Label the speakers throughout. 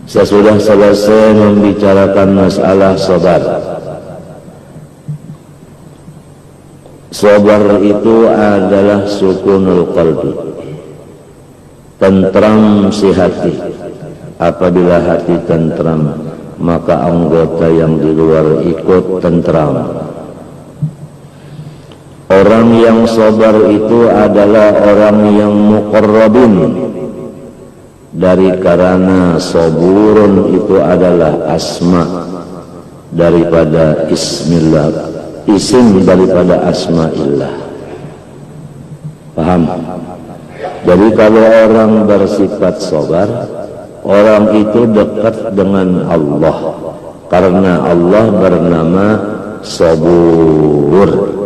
Speaker 1: Sesudah selesai membicarakan masalah sabar. Sabar itu adalah sukunul qalbi, tentram si hati. Apabila hati tentram, maka anggota yang di luar ikut tentram. Orang yang sabar itu adalah orang yang muqarrabin, dari karena saburun itu adalah asma daripada ismillah, isim daripada asma'illah. Paham? Jadi kalau orang bersifat sabar, orang itu dekat dengan Allah, karena Allah bernama Sabur.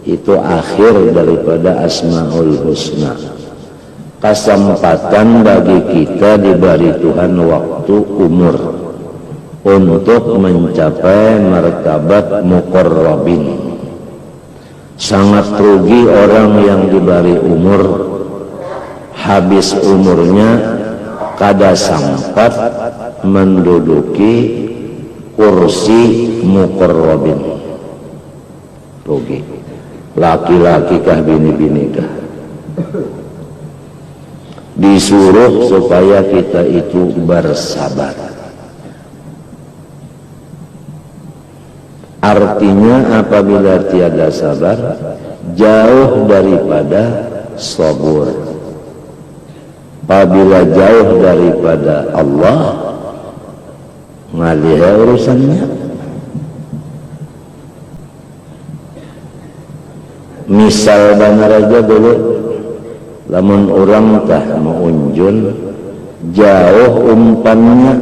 Speaker 1: Itu akhir daripada Asmaul Husna. Kesempatan bagi kita diberi Tuhan waktu umur untuk mencapai martabat muqarrabin. Sangat rugi orang yang diberi umur, habis umurnya kada sempat menduduki kursi muqarrabin. Rugi. Laki-laki kah bini-bini kah? Disuruh supaya kita itu bersabar. Artinya apabila tiada sabar, jauh daripada sabur. Apabila jauh daripada Allah, ngalih urusannya. Misal benar aja dulu, lamun orang tah maunjun jauh umpannya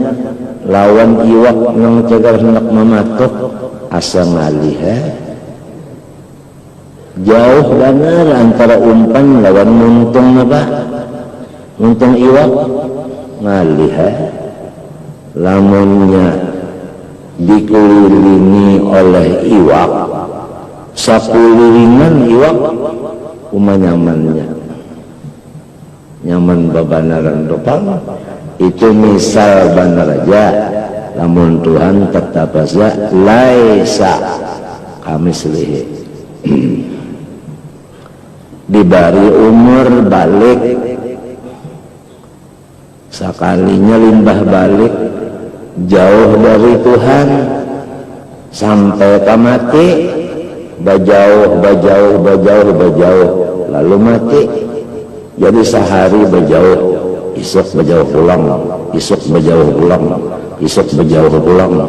Speaker 1: lawan iwak nang cegar hendak mematuk asa ngalih jauh benar antara umpan lawan muntung apa, muntung iwak ngalih lamunnya dikelilingi oleh iwak, sakulilingan iwak uma nyamannya, nyaman babanaran dopang. Itu misal benar aja, namun Tuhan tetap saja laisa kami selihi. Dibari umur balik, sekalinya limbah balik jauh dari Tuhan sampai mati. Bajauh lalu mati. Jadi sehari bajauh, isuk bajauh pulang, isuk bajauh pulang, isuk bajauh pulang,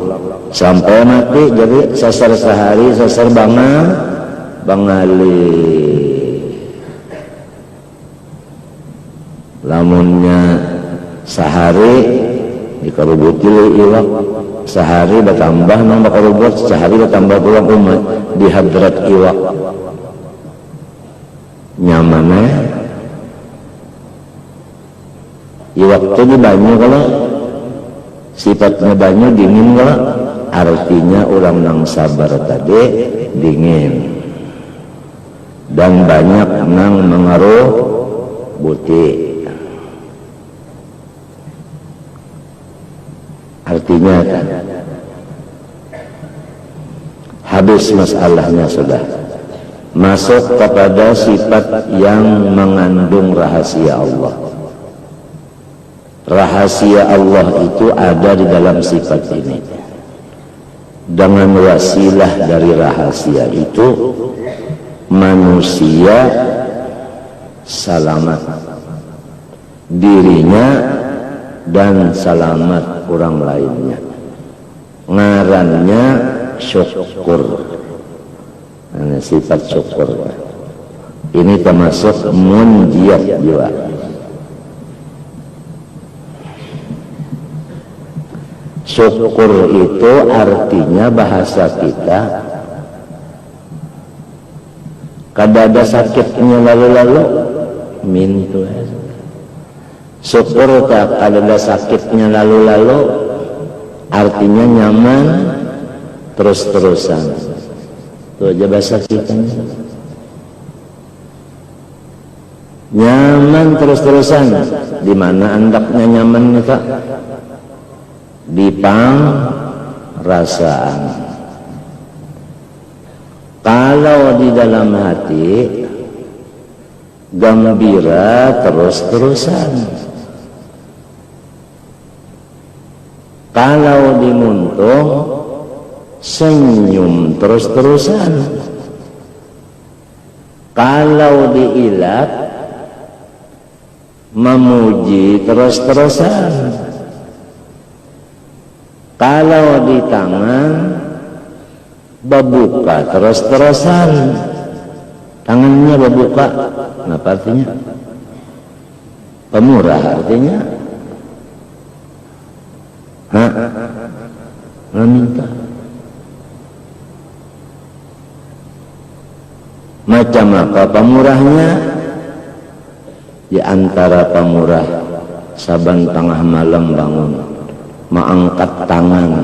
Speaker 1: sampai mati. Jadi sasar sehari, sasar bangali. Lamunnya sehari dikarubuti iwak, sehari bertambah nang bakarubut, sehari bertambah pulang umat di hadrat iwak. Nyamannya iwak itu di banyu, kalau sifatnya banyu dingin, kalau artinya orang nang sabar tadi dingin dan banyak nang mengaruh buti. Artinya kan habis masalahnya, sudah masuk kepada sifat yang mengandung rahasia Allah. Rahasia Allah itu ada di dalam sifat ini. Dengan wasilah dari rahasia itu manusia selamat, dirinya dan selamat orang lainnya. Ngarannya syukur. Nah, sifat syukur ini termasuk munjiat juga. Syukur itu artinya bahasa kita kada ada sakitnya lalu-lalu mintu. Syukur tak ada sakitnya lalu-lalu, artinya nyaman terus-terusan. Itu aja bahasa kita. Nyaman terus-terusan. Di mana andaknya nyaman kita? di pangrasaan. Kalau di dalam hati gembira terus-terusan, kalau di muntung senyum terus-terusan, kalau di ilat memuji terus-terusan, kalau di tangan berbuka terus-terusan. Tangannya berbuka, apa artinya? Pemurah artinya? Meminta. Macam apa pemurahnya? Di antara pemurah, saban tengah malam bangun, mengangkat tangan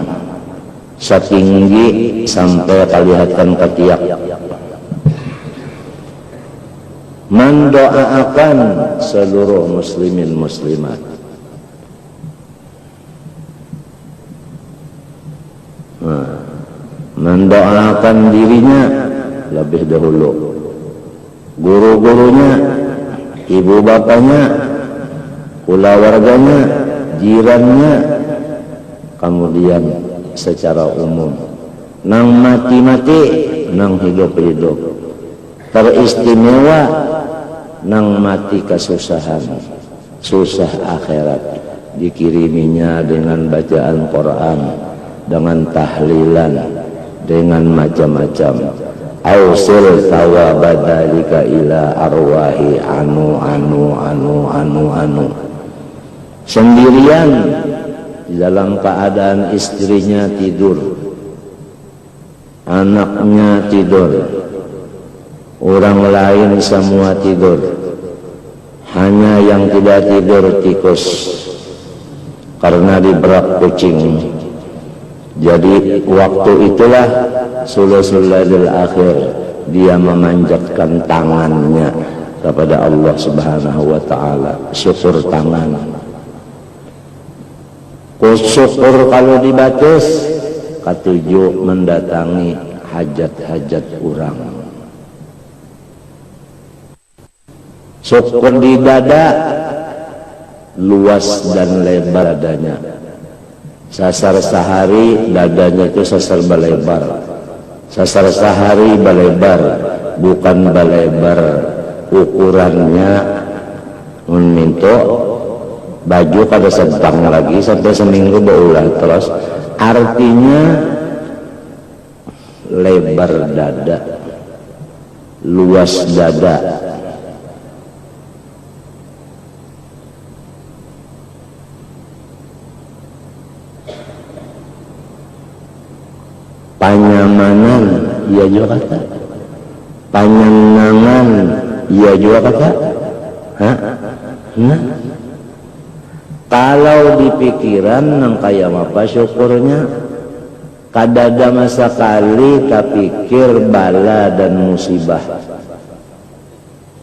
Speaker 1: setinggi sampai kelihatan ketiak, mendoakan seluruh muslimin muslimat. Mendoakan dirinya lebih dahulu, guru-gurunya, ibu bapaknya, keluarganya, jirannya, kemudian secara umum, nang mati-mati, nang hidup-hidup, teristimewa nang mati kesusahan, susah akhirat, dikiriminya dengan bacaan Quran, dengan tahlilan, dengan macam-macam. Ausil thawabadalika ila arwahi anu. Sendirian dalam keadaan istrinya tidur, anaknya tidur, orang lain semua tidur, hanya yang tidak tidur tikus karena diberak kucing. Jadi waktu itulah sulusul lailil akhir, dia memanjatkan tangannya kepada Allah Subhanahu wa taala, syukur tangan. Syukur kalau dibatas, ketujuh mendatangi hajat-hajat orang. Syukur di dada, luas dan lebar dadanya. Sasar sehari dadanya itu sasar balebar. Sasar sehari balebar, bukan balebar ukurannya minto baju kada sedang lagi sampai seminggu berulah terus. Artinya lebar dada, luas dada. Panyamanan, ia juga kata. Panyanangan, ia juga kata. Nah, kalau di pikiran nang kaya apa syukurnya, kadada masa kali kapikir bala dan musibah.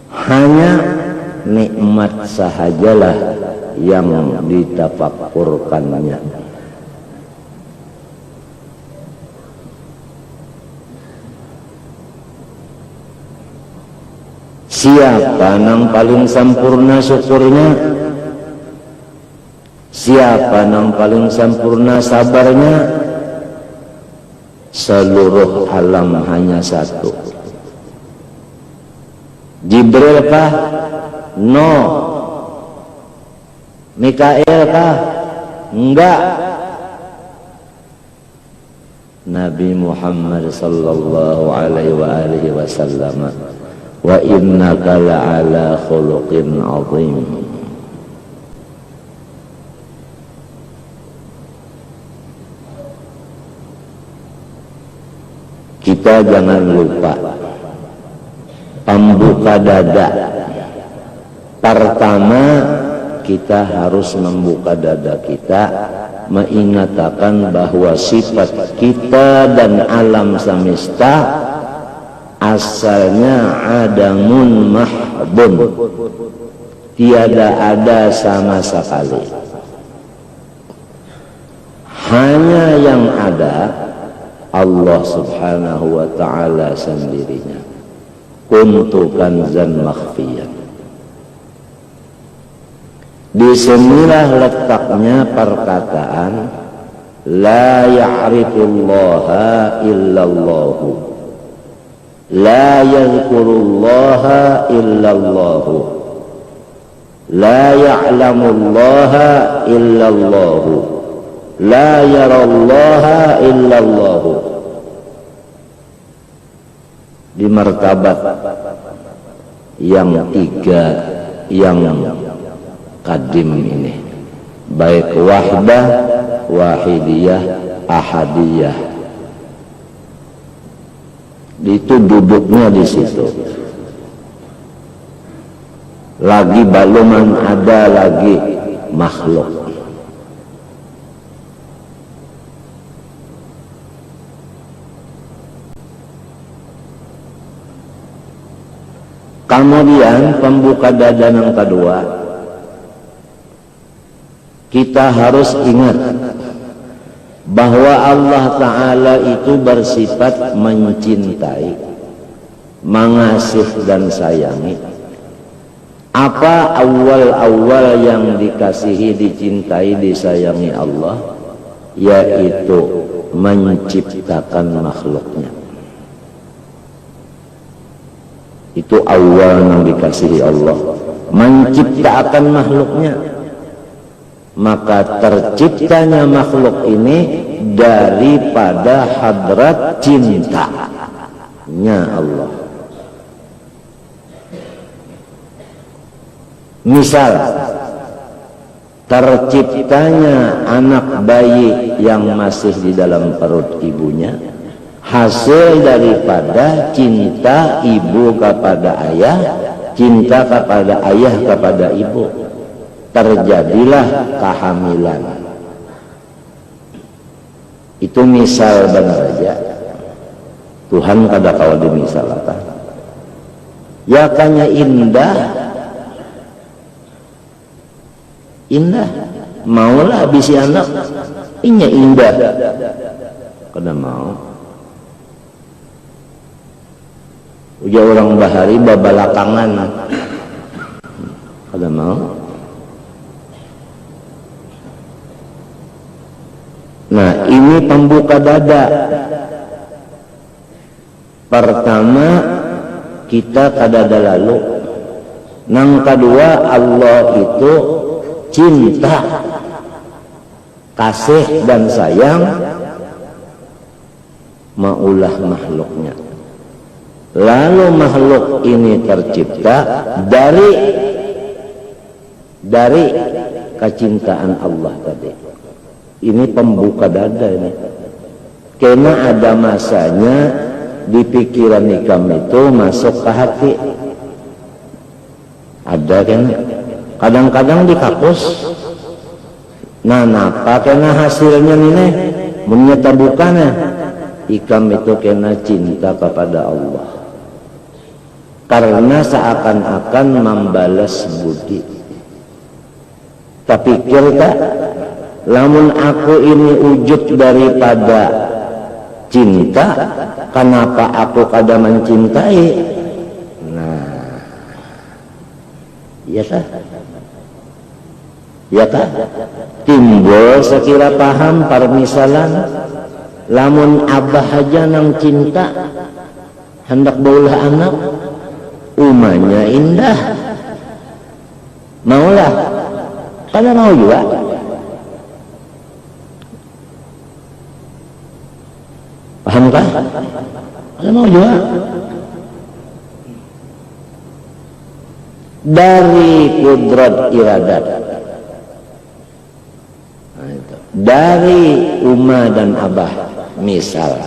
Speaker 1: Hanya nikmat sahajalah yang ditafakkurkannya. Siapa yang paling sempurna syukurnya? Siapa yang paling sempurna sabarnya? Seluruh alam hanya satu. Jibril kah? No. Mikael kah? Enggak. Nabi Muhammad sallallahu alaihi wasallam. Wa innaka la'ala khuluqin azim. Kita jangan lupa pembuka dada. Pertama, kita harus membuka dada kita, mengingatkan bahwa sifat kita dan alam semesta asalnya adamun mahdun, tiada ada sama sekali, Hanya yang ada Allah subhanahu wa ta'ala sendirinya. Kuntu kanzan makhfiyan. Disinilah letaknya perkataan la ya'rifullaha illallahu, la yadhkurullaha illallahu, la ya'lamullaha illallahu, la yarallaha illallahu. Di martabat yang tiga yang kadim ini, baik wahdah, wahidiyah, ahadiyah, itu duduknya di situ. Lagi baluman ada lagi makhluk. Kemudian pembuka dada yang kedua, kita harus ingat bahwa Allah Ta'ala itu bersifat mencintai, mengasihi dan sayangi. Apa awal-awal yang dikasihi, dicintai, disayangi Allah? Yaitu menciptakan makhluknya. Itu awal yang dikasihi Allah, menciptakan makhluknya. Maka terciptanya makhluk ini daripada hadrat cintanya Allah. Misal terciptanya anak bayi yang masih di dalam perut ibunya, hasil daripada cinta ibu kepada ayah, cinta kepada ayah kepada ibu, terjadilah kehamilan. Itu misal benar aja. Tuhan kada kau dimisal apa? Ya kanya indah, indah. Maulah bisi anak, inya indah. Kada mau. Uja orang bahari babalakangan, kada mau. Nah, ini pembuka dada. Pertama, kita kadada lalu. Yang kedua, Allah itu cinta, kasih dan sayang maulah makhluknya. Lalu makhluk ini tercipta dari kecintaan Allah tadi. Ini pembuka dada ini. Karena ada masanya di pikiran ikam itu masuk ke hati. Ada kan? Kadang-kadang di kakus. Nah, napa kena hasilnya ini? Menyata bukannya. Ikam itu kena cinta kepada Allah. Karena seakan-akan membalas budi. Tapi kira lamun aku ini wujud daripada cinta, kenapa aku kada mencintai? Nah, iya kah? Ya kah? Timbul sekira paham permisalan, lamun abah aja nang cinta, hendak baulah anak, umanya indah, maulah, kada mau juga. Pahamkah? Ada mau juga. Dari kudrat iradat, nah, itu. Dari umma dan abah, misal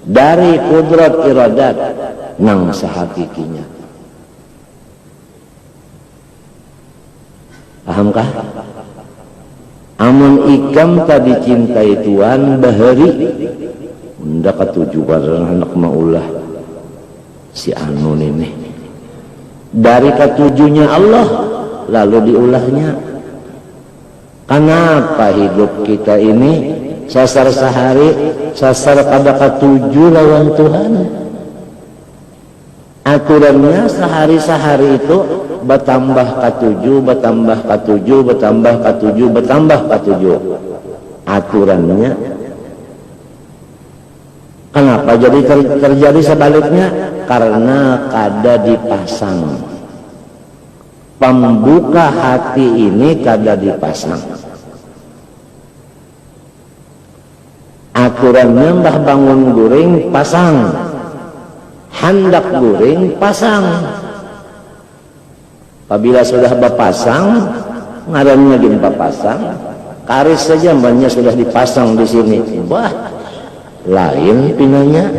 Speaker 1: dari kudrat iradat nang sehakikinya. Pahamkah? Amun ikam tadi cintai Tuhan bahari hendak ketujuan anak maulah si Anun ini dari ketujuhnya Allah lalu diulahnya. Kenapa hidup kita ini sasar sehari, sasar kada katuju lawan Tuhan? Aturannya sehari-sehari itu bertambah katuju, bertambah katuju, bertambah katuju, bertambah katuju. Aturannya. Kenapa jadi terjadi sebaliknya? Karena kada dipasang. Pembuka hati ini kada dipasang. Aturannya mbah bangun guring pasang, hendak guring pasang. Apabila sudah berpasang, ngarannya gini pasang, karis saja mbahnya sudah dipasang di sini. Wah, lain pinanya,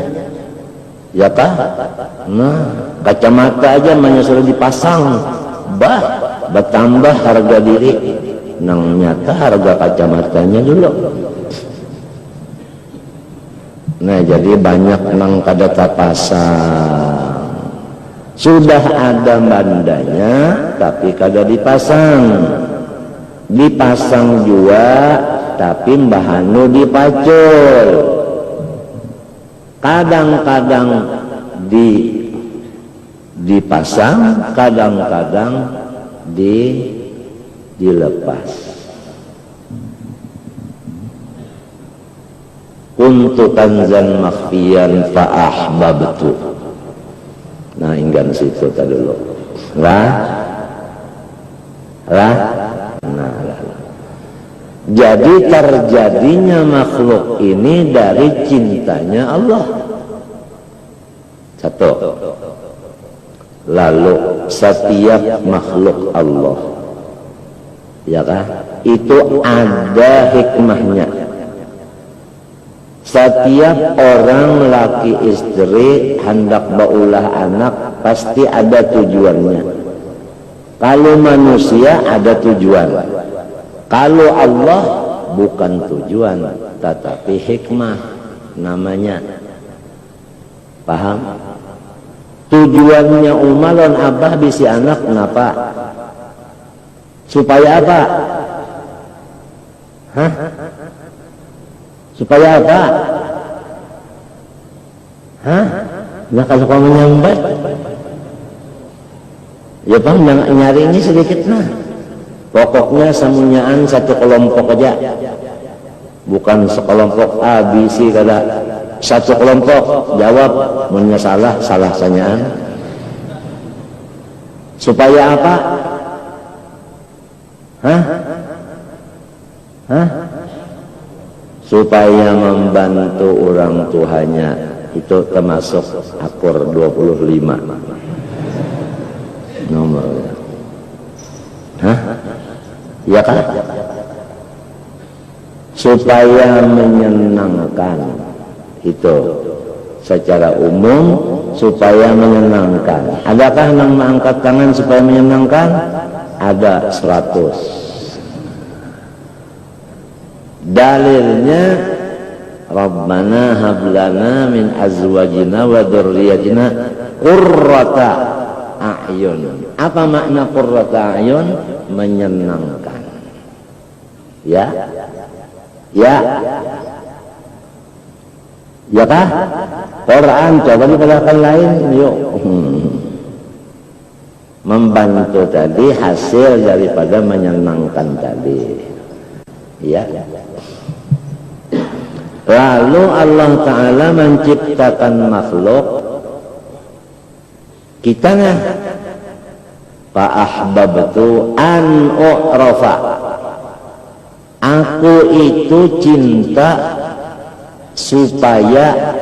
Speaker 1: ya kah? Nah, kacamata aja mbahnya sudah dipasang. Bah, bertambah harga diri. Nang nyata harga kacamatanya dulu. Nah, jadi banyak nang kada tapasang. Sudah ada bandanya, tapi kada dipasang. Dipasang juga, tapi mbahanu dipacul. Kadang-kadang dipasang, kadang-kadang dilepas. Kuntu kanzan makhfiyan fa ahbabtu. Nah, inggan situ tadi dulu. Nah. Jadi terjadinya makhluk ini dari cintanya Allah. Satu. Lalu setiap makhluk Allah, ya kan? Itu ada hikmahnya. Setiap orang laki istri hendak baulah anak pasti ada tujuannya. Kalau manusia ada tujuan. Kalau Allah bukan tujuan, tetapi hikmah namanya. Paham? Tujuannya umalon abah bisi anak kenapa? Supaya apa? Hah? Supaya apa? Hah? Nah, kalau kau menyambat, ya bang, nyari ini sedikit nah. Pokoknya semuanyaan satu kelompok aja, bukan sekelompok A, B, C, kada. Satu kelompok jawab, menyalah salah sanyaan. Supaya apa? Hah? Hah? Supaya membantu orang tuanya. Itu termasuk akor 25 nomornya. Hah? Ya kan? Supaya menyenangkan. Itu secara umum supaya menyenangkan. Adakah yang mengangkat tangan supaya menyenangkan? Ada 100. Dalilnya Rabbana hablana min azwajina wa dzurriyyatina qurrata a'yun. Apa makna qurrata a'yun? Menyenangkan. Ya. Ya. Ya kah? Quran coba diperhatikan lain, yuk. Membantu tadi hasil daripada menyenangkan tadi. Ya. Lalu Allah Ta'ala menciptakan makhluk kitanya. Fa'ahbabtu an u'rafa. Aku itu cinta supaya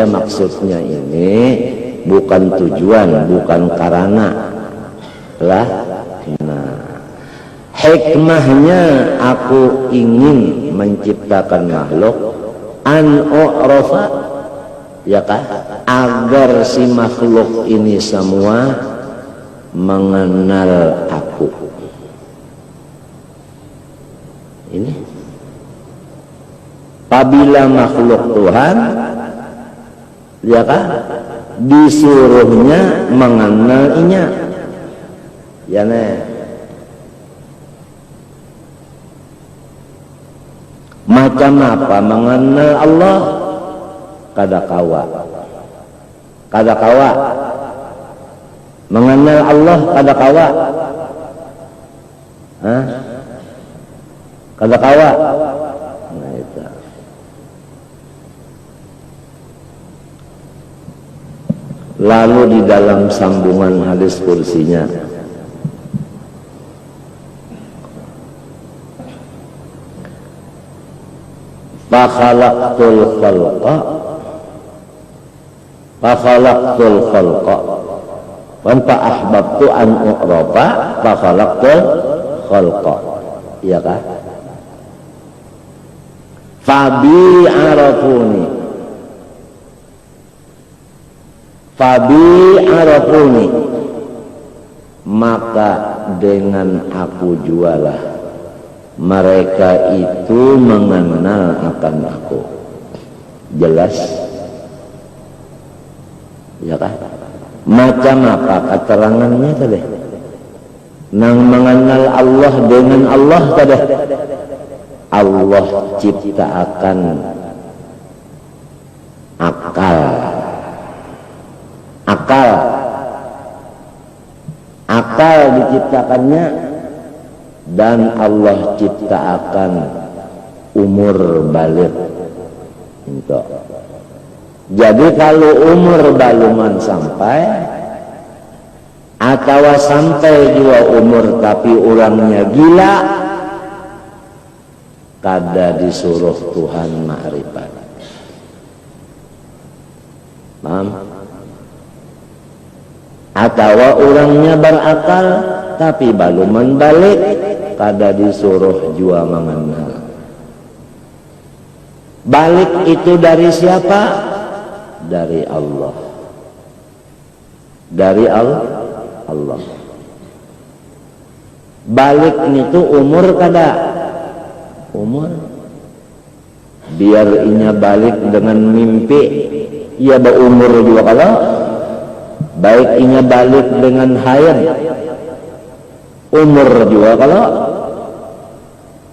Speaker 1: maksudnya ini bukan tujuan, bukan karena lah. Nah, hikmahnya aku ingin menciptakan makhluk an u'rafa, ya kan? Agar si makhluk ini semua mengenal aku. Ini apabila makhluk Tuhan, ya kan, disuruhnya mengenalinya, ya nih. Macam apa mengenal Allah? Kadakawa mengenal Allah kadakawa. Kadakawa. Nah, itu. Lalu di dalam sambungan hadis kursinya, fa khalaqtul khalqa fa ahbabtu an u'rafa fa khalaqtul khalqa. Iya kah? Fabi arafuni, maka dengan aku jualah mereka itu mengenal akan aku. Jelas? Ya kan? Macam apa keterangannya tadi? Nang mengenal Allah dengan Allah tadi. Allah ciptakan akal diciptakannya, dan Allah ciptakan umur balik. Jadi kalau umur baluman sampai atau sampai juga umur tapi orangnya gila, kada disuruh Tuhan ma'rifat. Paham? Atau orangnya berakal tapi baluman balik, kada disuruh jua mengenal. Balik itu dari siapa? Dari Allah. Dari Allah. Balik itu umur kada? Umur. Biar inya balik dengan mimpi, ia berumur juga kalau. Baik inya balik dengan hayat, umur juga kalau.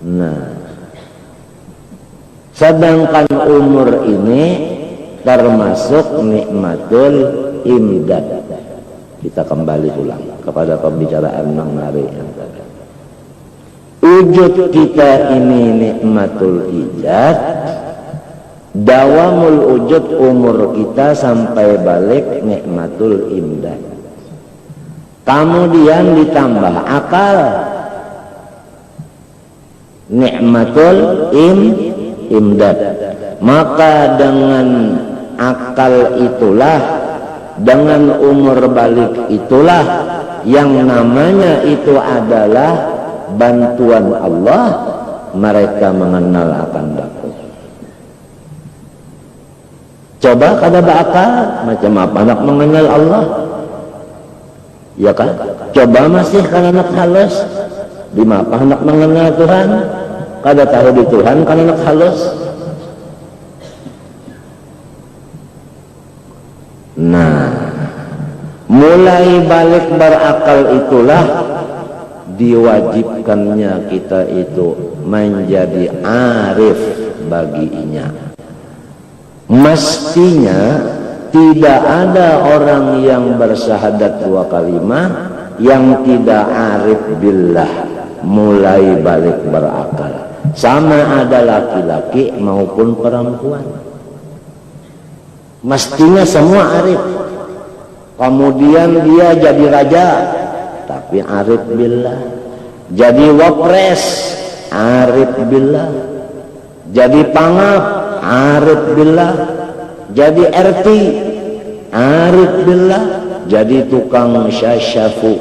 Speaker 1: Nah, sedangkan umur ini termasuk nikmatul imdad. Kita kembali ulang kepada pembicaraan Mang Nari yang tadi. Wujud kita ini nikmatul ijad, dawamul wujud umur kita sampai balik nikmatul imdad. Kemudian ditambah akal, nikmatul imdad. Maka dengan akal itulah, dengan umur balik itulah yang namanya itu adalah bantuan Allah, mereka mengenal akan dakwah. Coba kada berakal, macam apa nak mengenal Allah? Ya kan? Coba masih kada nak halus, di mana nak mengenal Tuhan? Kada tahu di Tuhan, kada nak halus. Nah, mulai balik berakal itulah diwajibkannya kita itu menjadi arif baginya. Mestinya tidak ada orang yang bersyahadat dua kalimah yang tidak arif billah mulai balik berakal, sama ada laki-laki maupun perempuan. Mestinya semua arif. Kemudian dia jadi raja tapi arif billah, jadi wapres arif billah, jadi pangap arif billah, jadi RT arif billah, jadi tukang syasyafu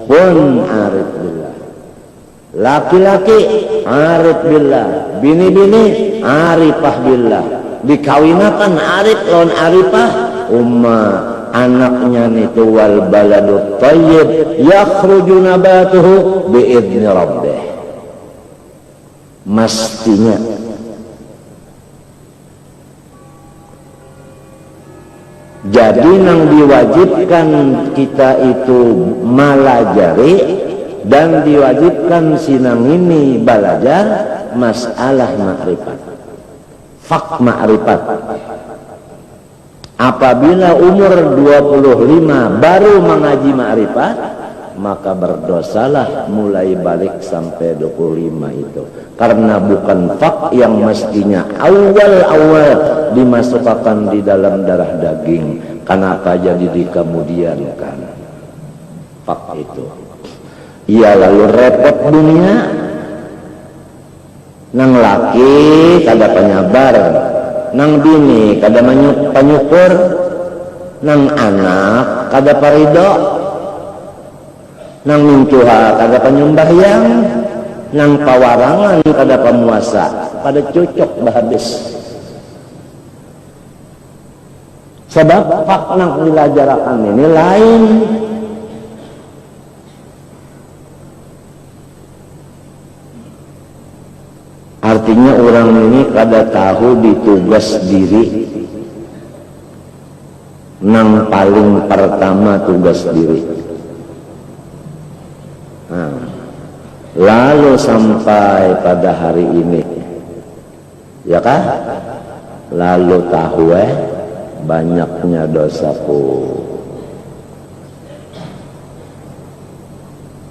Speaker 1: pun arif billah. Laki-laki arif billah, bini-bini arifah billah, dikawinakan arif lawan arifah. Anaknya itu wal baladut thayyib yakhruju nabatuhu biidzni rabbih. Mestinya jadi nang diwajibkan kita itu malajari dan diwajibkan sinang ini belajar masalah ma'rifat, fak ma'rifat. Apabila umur 25 baru mengaji ma'rifat, maka berdosalah mulai balik sampai 25 itu. Karena bukan fak yang mestinya awal-awal dimasukkan di dalam darah daging. Kenapa jadi dikemudiankan fak itu? Ia lalu repot dunia. Nang laki kada penyabar, nang bini kada panyukur, nang anak kada parido, nang mincuha kada penyumbahyang, nang pawarangan kada pemuasa, pada cocok habis. Sebab fak nang dilajarakan ini lain. Artinya orang ini kada tahu ditugas diri. Nang paling pertama tugas diri. Nah, lalu sampai pada hari ini, ya kah? Lalu tahu banyaknya dosaku.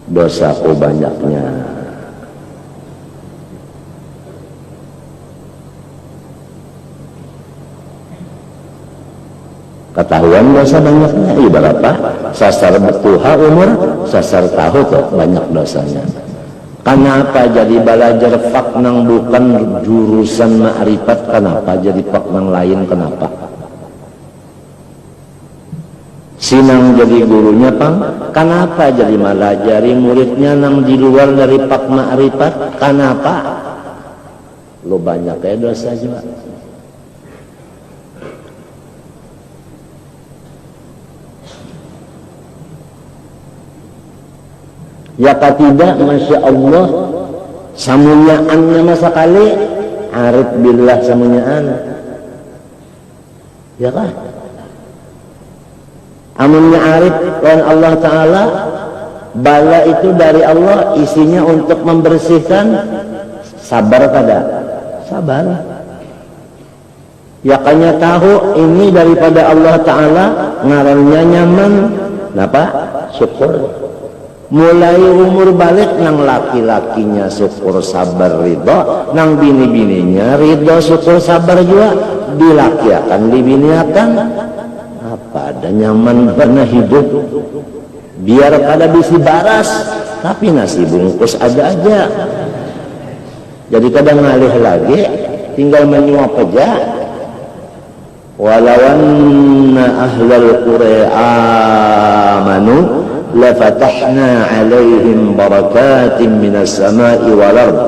Speaker 1: Dosaku banyaknya. Ketahuan dosa banyaknya, berapa? Sasar betuha umur, sasar tahu tuh banyak dosanya. Kenapa jadi belajar fak nang bukan jurusan ma'rifat? Kenapa jadi fak nang lain? Kenapa? Sinang jadi gurunya pang, kenapa jadi malajari muridnya nang di luar dari fak ma'rifat? Kenapa? Lo banyak dosa juga. Ya tidak, Masya Allah, samunyaannya masa kali arif billah samunyaan, ya kah? Amunnya arif dan Allah Ta'ala, bala itu dari Allah, isinya untuk membersihkan. Sabar kada? Sabar. Ya kanya tahu ini daripada Allah Ta'ala, ngarannya nyaman. Kenapa? Syukur. Mulai umur balik nang laki-lakinya syukur sabar ridho, nang bini-bininya ridho syukur sabar juga, dilaki akan dibiniakan. Apa ada nyaman pernah hidup, biar kada bisi baras, tapi nasi bungkus ada aja. Jadi kadang ngalih lagi, tinggal menyuap aja. Walawanna ahlal qura amanu lafatahna alaihim barakatin minas sama'i wal ard.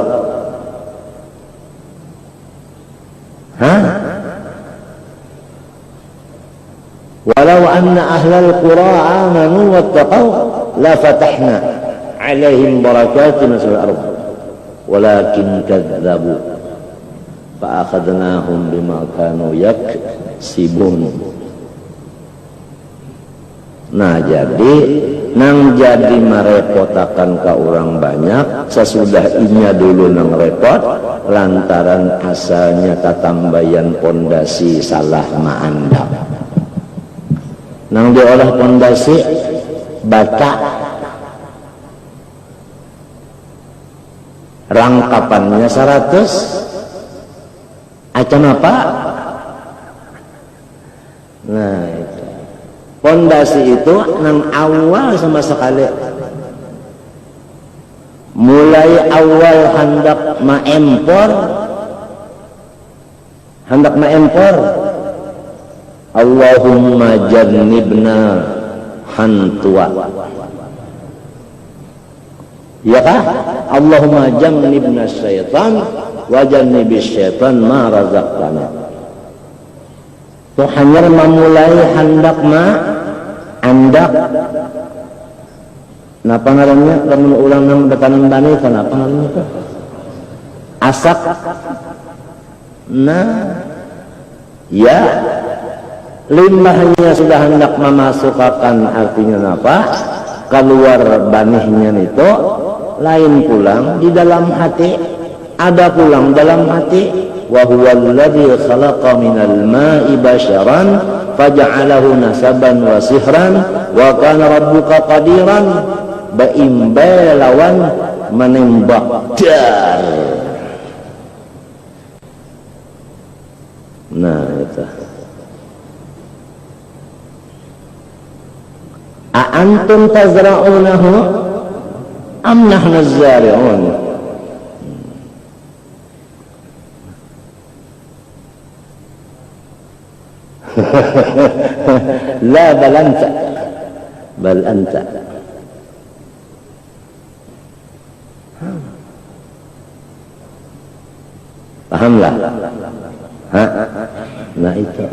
Speaker 1: Walau anna ahlal qura amanu wattaqaw lafatahna alaihim barakatin minas sama'i wal ard walakin kadzabu fa akhadnahum bima kanu yaksibun. Nah, jadi nang jadi merepotakan ke orang banyak, sesudah inya dulu nang repot, lantaran asalnya tatambayan pondasi salah maandap. Nang diolah pondasi bata, rangkapannya 100, acan apa? Nah, itu pondasi itu nang awal sama sekali, mulai awal hendak maempor, Allahumma jannibna hantua, ya kah? Allahumma jannibna syaitan wa jannibis syaitan ma razaqtana. Tuh hanya memulai hendak andak. Napa ngarannya lamun ulang nang betanan bani kenapa ngarannya itu? Asak. Nah, ya limbahnya sudah hendak memasukkan, artinya apa? Keluar banihnya itu lain pulang di dalam hati. ada pulang dalam hati, wa huwal ladzi khalaqa minal ma'i basharan faja'alahu nasaban wa sihran wa kana rabbuka qadiran, baimbe lawan menembak dar. Nah itu. A antum tazra'unahu am nahnu az-zari'un? La bal anta, bal anta. Pahamlah? Nah itu.